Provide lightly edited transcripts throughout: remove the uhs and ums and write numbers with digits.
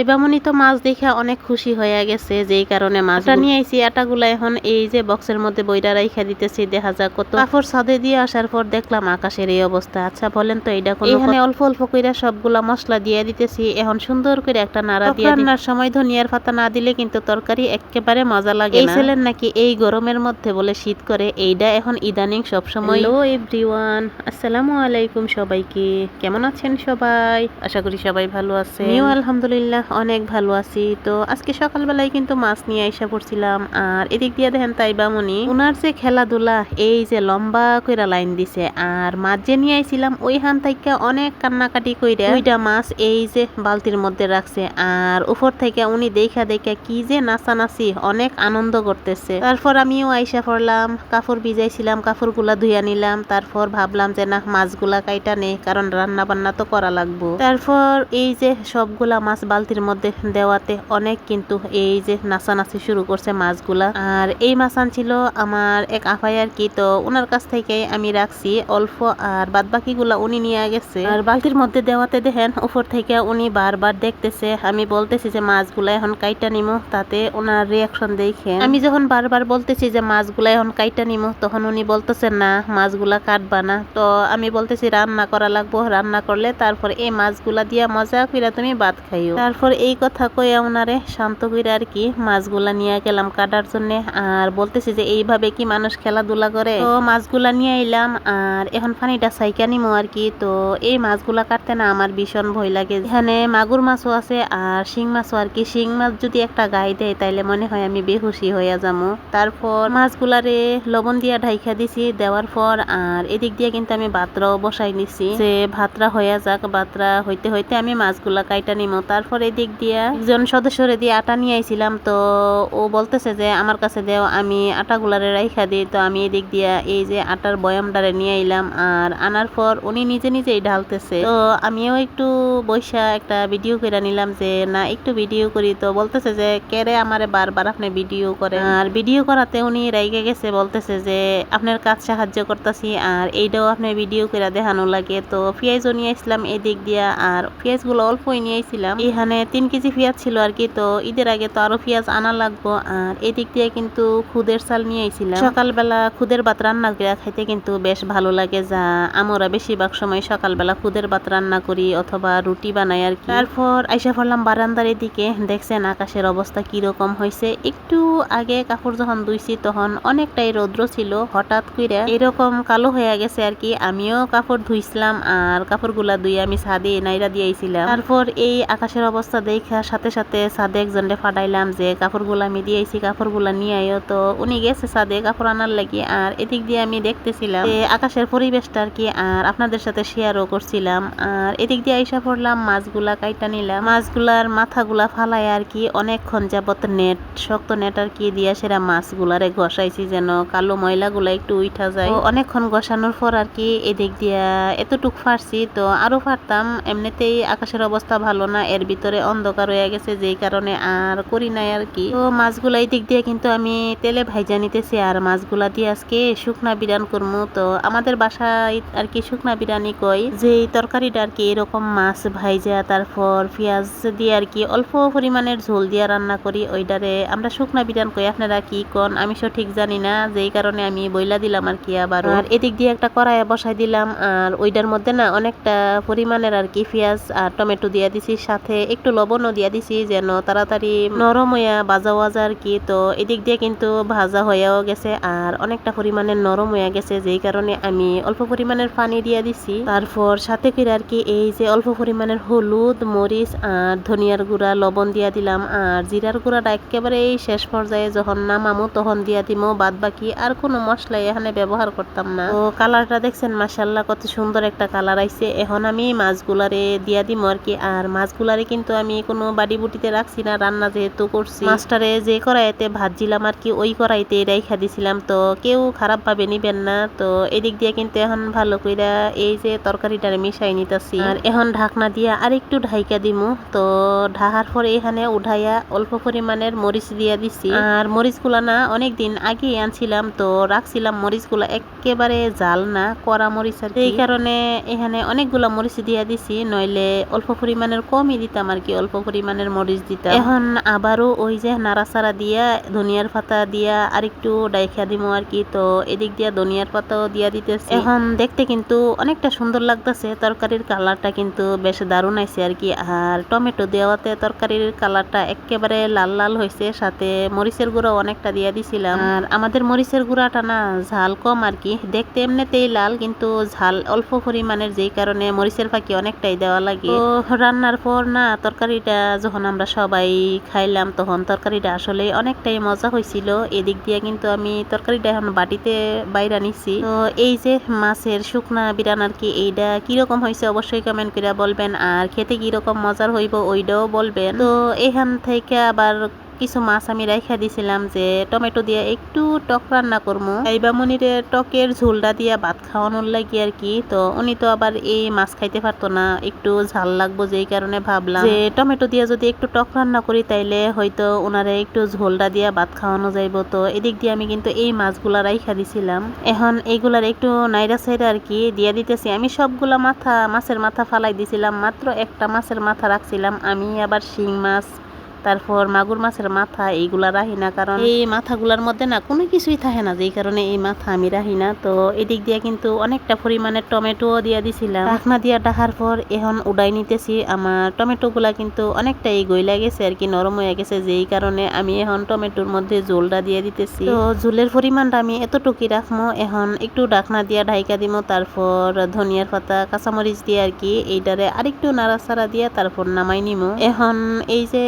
এবামনি তো মাছ দেখে অনেক খুশি হয়ে গেছে, যেই কারণে মাছটা নিয়ে আইছি। আটাগুলা এখন এই যে বক্সের মধ্যে বইরা রাইখা দিতেছি। দেখা যাক কত কাপড় ছাদে দিয়ে আসার পর দেখলাম আকাশের এই অবস্থা। আচ্ছা বলেন তো এটা কোন? এখানে অল্প অল্প কইরা সবগুলা মশলা দিয়ে দিতেছি। এখন সুন্দর করে একটা নাড়া দিয়ে রান্নার সময় ধনিয়ার পাতা না দিলে কিন্তু তরকারি একেবারে মজা লাগে না। এই ছিলেন নাকি এই গরমের মধ্যে বলে শীত করে, এইটা এখন ইদানিং সবসময়। হ্যালো এভরিওয়ান, আসসালামু আলাইকুম সবাইকে। কেমন আছেন সবাই? আশা করি সবাই ভালো আছে। আমিও আলহামদুলিল্লাহ অনেক ভালো আছি। তো আজকে সকালবেলায় কিন্তু মাছ নিয়ে আইসা পড়ছিলাম। আর এদিক দিয়ে দেখেন তাইবামনি উনার যে খেলাধুলা, এই যে লম্বা কইরা লাইন দিছে। আর মাছ যে নিয়ে আইছিলাম ওইখান থেকে অনেক কান্নাকাটি কইরা দুইটা মাছ এই যে বালতির মধ্যে রাখছে। আর উপর থেকে উনি দেখা দেখা কি যে নাচানাচি, অনেক আনন্দ করতেছে। তারপর আমিও আইসা পড়লাম, কাপড় ভিজাইছিলাম, কাপড়গুলা ধুইয়া নিলাম। তারপর ভাবলাম যে না, মাছগুলা কাইটা নেই, কারণ রান্না বান্না তো করা লাগবো। তারপর এই যে সবগুলা মাছ বালতির মধ্যে দেওয়াতে অনেক কিন্তু এই যে নাচানাচি শুরু করছে মাছগুলা। আর এই মাছ আনছিল আমার এক আপাই আর কি, তো ওনার কাছ থেকে আমি রাখছি অল্প, আর বাদ বাকিগুলা উনি নিয়ে গেছে। আর বালতির মধ্যে দেওয়াতে দেখেন উপর থেকে উনি বারবার দেখতেছে। আমি বলতেছি যে মাছগুলা এখন কাইটা নিমো, তাতে ওনার রিয়াকশন দেখে আমি যখন বারবার বলতেছি যে মাছগুলা এখন কাইটা নিমো, তখন উনি বলতেছেন না মাছগুলা কাটবা না। তো আমি বলতেছি রান্না করা লাগবো, রান্না করলে তারপর এই মাছগুলা দিয়া মজা কইরা তুমি ভাত খাইও। তারপর এই কথা কইয়া ওনারে শান্ত কইরা আর কি মাছগুলা নিয়ে গেলাম কাটার জন্য। আর বলতেছি যে এইভাবে কি মানুষ খেলাধুলা করে? তো মাছগুলা নিয়ে আইলাম, আর এখন পানিটা সাইকা নিমো আর কি। তো এই মাছগুলা কাটতে না আমার ভীষণ ভয় লাগে। এখানে মাগুর মাছও আছে আর শিং মাছও আর কি। শিং মাছ যদি একটা গায়ে দেয় তাইলে মনে হয় আমি বেহুশি হইয়া যাবো। তারপর মাছগুলারে লবণ দিয়া ঢাইকা দিছি, দেওয়ার পর আর এদিক দিয়ে কিন্তু আমি ভাতরাও বসাই নিছি যে ভাতরা হইয়া যাক। ভাতরা হইতে হইতে আমি মাছগুলা কাইটা নিমো। তারপর এদিক দিয়া একজন সদস্যরে দিয়ে আটা নিয়ে আইছিলাম, তো ও বলতেছে যে আমার কাছে দেও, আমি আটাগুলারে রাইখা দিই। তো আমি এদিক দিয়া এই যে আটার বয়ামটারে নিয়ে আইলাম, আর আনার পর উনি নিজে নিজেই ঢালতেছে। তো আমিও একটু বৈশা একটা ভিডিও করে নিলাম যে না একটু ভিডিও করি। তো বলতেছে যে কেরে আমারে বারবার আপনি ভিডিও করেন। আর ভিডিও করাতে উনি রাইগে গেছে, বলতেছে যে আপনার কাজ সাহায্য করতেছি আর এইটাও আপনি ভিডিও করে দেখানো লাগে। তো পেঁয়াজও নিয়ে আসলাম এদিক দিয়া, আর পেঁয়াজগুলো অল্পই নিয়ে আসছিলাম। এখানে 3 কেজি পেঁয়াজ ছিল আর কি। তো ঈদের আগে তো আরো পেঁয়াজ আনা লাগবো। আর এদিক দিয়ে কিন্তু খুদের চাল নিয়ে আইছিলাম। সকালবেলা খুদের ভাত রান্না করে খাইতে কিন্তু বেশ ভালো লাগে। যা আমরা বেশিরভাগ সময় সকালবেলা খুদের ভাত রান্না করি অথবা রুটি বানাই আর কি। তারপর আইসা পড়লাম বারান্দার এদিকে। দেখছেন আকাশের অবস্থা কিরকম হয়েছে। একটু আগে কাপড় যখন ধুইছি তখন অনেকটাই রৌদ্র ছিল, হঠাৎ করে এরকম কালো হয়ে গেছে আর কি। আমিও কাপড় ধুইছিলাম আর কাপড়গুলা ধুয়ে আমি ছাদে নাইরা দিয়েছিলাম। তারপর এই আকাশের অবস্থা দেখা সাথে সাথে ছাদে একজনকে ফাটাইলাম যে কাপড়গুলা আমি দিয়েছি, কাপড়গুলা নিয়ে আইও। তো উনি গেছে ছাদে কাপড় আনার লাগি। আর এদিক দিয়ে আমি দেখতেছিলাম যে আকাশের পরিবেশটা আর কি, আর আপনাদের সাথে শেয়ারও করছিলাম। আর এদিক দিয়ে আইসা পড়লাম, মাছগুলা কাইটা নিলাম। মাছগুলার মাথাগুলা ফালাই আর কি অনেকক্ষণ যাবত নেট, শক্ত নেট আর কি দিয়া সেরা মাছগুলারে ঘষাইছি যেন কালো ময়লাগুলা একটু উঠা যায়। অনেকক্ষণ ঘষানোর পর আর কি এদিক দিয়া এতটুক ফারছি। তো আরো ফারতাম, এমনিতেই আকাশের অবস্থা ভালো না, এর ভিতরে অন্ধকার হয়ে গেছে যেই কারণে আর করি নাই আর কি। তো মাছগুলা এই দিক দিয়ে কিন্তু আমি তেলে ভাইজা নিতেছি, আর মাছগুলা দিয়ে আজকে শুকনা বিরান করবো। তো আমাদের বাসায় আর কি শুকনা বিরানি কই, যে তরকারিটা আর কি এরকম মাছ ভাইজা তারপর পেঁয়াজ দিয়ে আর কি অল্প পরিমাণের ঝোল দিয়ে রান্না করি, ওইটারে আমরা শুকনা বিরান কই। আপনারা কি কোন আমি সঠিক জানি না, যেই কারণে আমি বইলা দিলাম আর কি আবার। আর এদিক দিয়ে একটা কড়াইয়ে বসাই দিলাম, আর ওইটার মধ্যে না অনেকটা পরিমাণের আর কি পেঁয়াজ আর টমেটো দিয়ে দিছি, সাথে একটু লবণও দিয়ে দিছি যেন তাড়াতাড়ি নরম হইয়া ভাজা ভাজা আর কি। তো এদিক দিয়ে কিন্তু ভাজা হয়েও গেছে আর অনেকটা পরিমাণের নরম হয়ে গেছে, যেই কারণে আমি অল্প পরিমাণের পানি দিয়ে দিছি। তারপর সাথে করে আর কি এই যে অল্প পরিমাণের হলুদ, মরিচ আর ধনিয়ার গুঁড়া, লবণ দিয়ে দিলাম। আর জিরার গুঁড়াটা একেবারে এই শেষ পর্যায়ে যখন নামামো তখন দিয়ে দিমো, বাদ বাকি আর কোনো মশলা এখানে ব্যবহার করতাম না। তো কালারটা দেখছেন মাশাআল্লাহ কত সুন্দর একটা কালার আইছে। এখন আমি মাছগুলারে দিয়া দিম আর কি। আর মাছগুলারে কিন্তু আমি কোনো বাড়ি বুটিতে রাখছি না, রান্না যেহেতু করছি। মাছটারে যে কড়াইতে ভাজিলাম আর কি ওই কড়াইতে রাইখা দিছিলাম, তো কেউ খারাপ ভাবে নিবেন না। তো এদিক দিয়ে কিন্তু এখন ভালো কইরা এই যে তরকারিটারে মিশাই নিতেছি। আর এখন ঢাকনা দিয়া আর একটু ঢাইকা দিমু। তো ঢাকার পরে এখানে উঠাইয়া অল্প পরিমাণের মরিচ দিয়া দিছি। আর মরিচগুলা না অনেকদিন আগে আনছিলাম, তো রাখছিলাম মরিচগুলা একেবারে জাল না, কড়া মরিচ আর এই কারণে এখানে অনেকগুলা মরিচ দিয়া দিছি, নইলে অল্প পরিমাণের কমই দিতাম আর কি। কি অল্প পরিমাণের মরিচ দিতাম। এখন আবারও ওই যে নাড়াচাড়া দিয়া ধনিয়ার পাতা দিয়া আরেকটু ডাইখা দিমু আর কি। তো এদিক দিয়া ধনিয়ার পাতাও দিয়া দিতেছি। এখন দেখতে কিন্তু অনেকটা সুন্দর লাগতেছে, তরকারির কালারটা কিন্তু বেশ দারুণ আইছে আর কি। আর টমেটো দেওয়াতে তরকারির কালারটা একেবারে লাল লাল হয়েছে, সাথে মরিচের গুঁড়ো অনেকটা দিয়া দিছিলাম। আর আমাদের মরিচের গুঁড়াটা না ঝাল কম আর কি, দেখতে এমনিতেই লাল কিন্তু ঝাল অল্প পরিমাণের, যেই কারণে মরিচের ফাঁকি অনেকটাই দেওয়া লাগে। তো রান্নার পর না তরকারিটা যখন আমরা সবাই খাইলাম তখন তরকারিটা আসলে অনেকটাই মজা হয়েছিল। এদিক দিয়ে কিন্তু আমি তরকারিটা এখন বাটিতে বাইরা নিছি। তো এই যে মাছের শুকনা বিরান আর কি, এইটা কিরকম হয়েছে অবশ্যই কমেন্ট করে বলবেন, আর খেতে কিরকম মজার হইব ওইটাও বলবেন। তো এখান থেকে আবার কিছু মাছ আমি রাইখা দিছিলাম যে টমেটো দিয়ে একটু টক রান্না করবো, এইবা মনিরে টকের ঝোলটা দিয়ে ভাত খাওয়ানোর লাগি আর কি। তো উনি তো আবার এই মাছ খাইতে পারতো না, একটু ঝাল লাগবো, যেই কারণে ভাবলাম যে টমেটো দিয়ে যদি একটু টক রান্না করি তাইলে হয়তো ওনারে একটু ঝোলটা দিয়ে ভাত খাওয়ানো যাইব। তো এদিক দিয়ে আমি কিন্তু এই মাছগুলা রাইখা দিছিলাম। এখন এইগুলার একটু নাইরা সাইরা আর কি দিয়ে দিতেছি। আমি সবগুলা মাছের মাথা ফালাই দিছিলাম, মাত্র একটা মাছের মাথা রাখছিলাম। আমি আবার শিং মাছ তারপর মাগুর মাছের মাথা এইগুলা রাহি না, কারণ এই মাথাগুলার মধ্যে না কোনো কিছুই থাকে না, যেই কারণে এই মাথা আমি রাহি না। তো এদিক দিয়ে কিন্তু অনেকটা পরিমাণে টমেটো দিয়ে দিছিলাম। ঢাকনা দিয়ে ঢাকার পর এখন উড়াই নিতেছি। আমার টমেটো গুলা কিন্তু অনেকটাই গইলা গেছে আর কি, নরম হয়ে গেছে, যেই কারণে আমি এখন টমেটোর মধ্যে ঝোলটা দিয়ে দিতেছি। তো ঝোলের পরিমাণটা আমি এতটুকুই রাখবো। এখন একটু ঢাকনা দিয়ে ঢাইকা দিব, তারপর ধনিয়ার পাতা কাঁচামরিচ দিয়ে আর কি এইটারে আরেকটু নাড়াচাড়া দিয়ে তারপর নামাই নিমু। এখন এই যে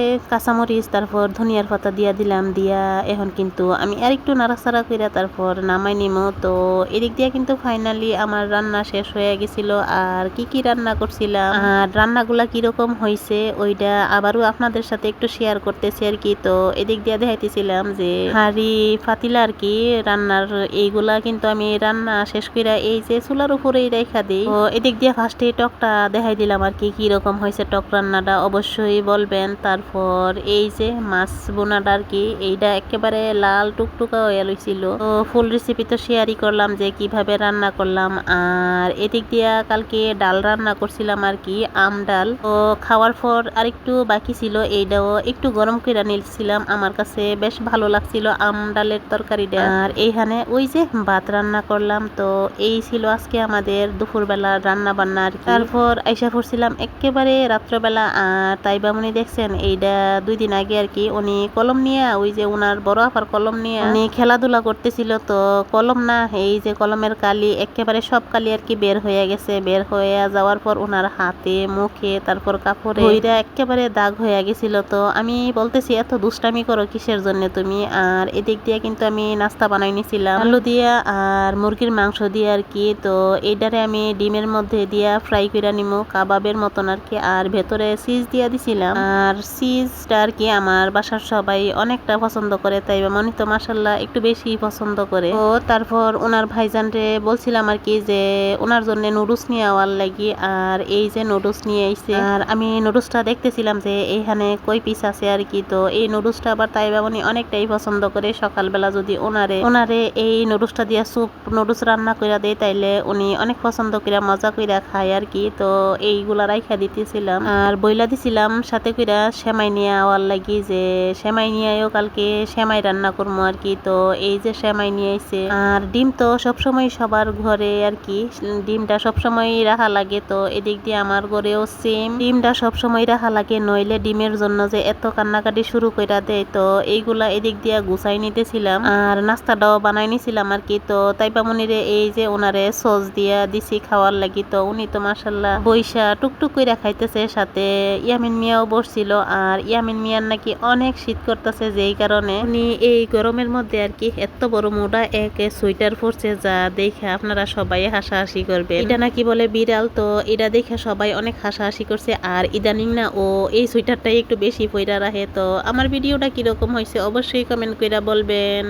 কাঁচামরিচ তারপর ধনিয়ার পাতা দিয়া দিলাম, দিয়া এখন কিন্তু আমি আরেকটু নাড়াচাড়া কইরা তারপর নামাই নিমু। তো এদিক দিয়ে কিন্তু ফাইনালি আমার রান্না শেষ হয়ে গেছিল। আর কি কি রান্না করছিলাম আর রান্নাগুলা কিরকম হয়েছে ওইটা আবারও আপনাদের সাথে একটু শেয়ার করতেছি আর কি। তো এদিক দিয়ে দেখাইতেছিলাম যে হাঁড়ি ফাতিলা আর কি রান্নার, এইগুলা কিন্তু আমি রান্না শেষ কইরা এই যে চুলার উপরেই রেখা দিই। তো এদিক দিয়ে ফার্স্টে টকটা দেখাই দিলাম আর কি কিরকম হয়েছে টক রান্নাটা অবশ্যই বলবেন। তারপর এই যে মাছ বোনাটা আর কি এইটা একেবারে লাল টুকটুকা হয়ে লইছিল। তো ফুল রেসিপি তো শেয়ারই করলাম যে কিভাবে রান্না করলাম। আর এদিক দিয়া কালকে ডাল রান্না করছিলাম আর কি, আম ডাল। তো খাওয়ার পর আরেকটু বাকি ছিল, এইটাও একটু গরম করে নিয়েছিলাম, আমার কাছে বেশ ভালো লাগছিল আম ডালের তরকারিটা। আর এইখানে ওই যে ভাত রান্না করলাম। তো এই ছিল আজকে আমাদের দুপুরবেলা রান্না বান্না আর কি। তারপর আইসা পড়ছিলাম একেবারে রাত্রবেলা। আর তাইবা মনি দেখছেন এইটা 2 দিন আগে আর কি উনি কলম নিয়ে, ওই যে উনার বড় আপার কলম নিয়ে উনি খেলাধুলা করতেছিল। তো কলম না, এই যে কলমের কালি একেবারে সব কালি আর কি বের হয়ে গেছে। বের হয়ে যাওয়ার পর উনার হাতে মুখে তারপর কাপড়ে ওইটা একেবারে দাগ হয়ে গেছিল। তো আমি বলতেছি এত দুষ্টামি করো কিসের জন্য তুমি। আর এদিক দিয়ে কিন্তু আমি নাস্তা বানাই নিছিলাম আলু দিয়া আর মুরগির মাংস দিয়ে আর কি। তো এইটারে আমি ডিমের মধ্যে দিয়া ফ্রাই করে নিমু কাবাবের মতন আর কি। আর ভেতরে চিজ দিয়া দিছিলাম, আর চিজটা আর কি আমার বাসার সবাই অনেকটা পছন্দ করে, তাই মনি তো মাশাআল্লাহ একটু বেশি পছন্দ করে। তো তারপর ওনার ভাইজানরে বলছিলাম আর কি যে ওনার জন্য নুডলস নিয়ে আওয়ার লাগি। আর এই যে নুডলস নিয়ে আইছে, আর আমি নুডলসটা দেখতেছিলাম যে এইখানে কই পিস আছে আর কি। তো এই নুডলসটা আবার তাই মনি অনেকটাই পছন্দ করে। সকালবেলা যদি ওনারে এই নুডলসটা দিয়ে স্যুপ নুডলস রান্না করে দেয় তাইলে উনি অনেক পছন্দ করে মজা করে খায় আর কি। তো এইগুলা রাইখা দিতেছিলাম আর বইলা দিছিলাম সাথে কইরা সেমাই নিয়ে আওয়ার লাগি, যে সেমাই নিয়ে আয়ও কালকে সেমাই রান্না করবো আর কি। তো এই যে সেমাই নিয়ে আইছে। আর ডিম তো সবসময় সবার ঘরে আর কি, ডিমটা সবসময় রাখা লাগে। তো এদিক দিয়ে আমার ঘরেও সেম, ডিমটা সবসময় রাখা লাগে, নইলে ডিমের জন্য যে এত কান্নাকাটি শুরু কইরা দেয়। তো এইগুলা এদিক দিয়ে গুছাই নিতেছিলাম আর নাস্তাটাও বানাই নিছিলাম আর কি। তো তাইবা মনিরে এই যে ওনারে সস দিয়া দিছি খাওয়ার লাগি। তো উনি তো মাশাআল্লাহ বইসা টুকটুক কইরা খাইতেছে, সাথে ইয়ামিন মিয়াও বসছিল। আর ইয়ামিন মিয়ার নাকি অনেক শীত করতেছে, যেই কারণে উনি এই গরমের মধ্যে আর কি এত বড় মোটা এক সোয়েটার পরছে, যা দেখে আপনারা সবাই হাসাহাসি করবে। এটা নাকি বলে বিড়াল। তো এটা দেখে সবাই অনেক হাসাহাসি করছে। আর ইদানিং না ও এই সোয়েটারটাই একটু বেশি পইরা রাখে। তো আমার ভিডিওটা কিরকম হয়েছে অবশ্যই কমেন্ট কইরা বলবেন।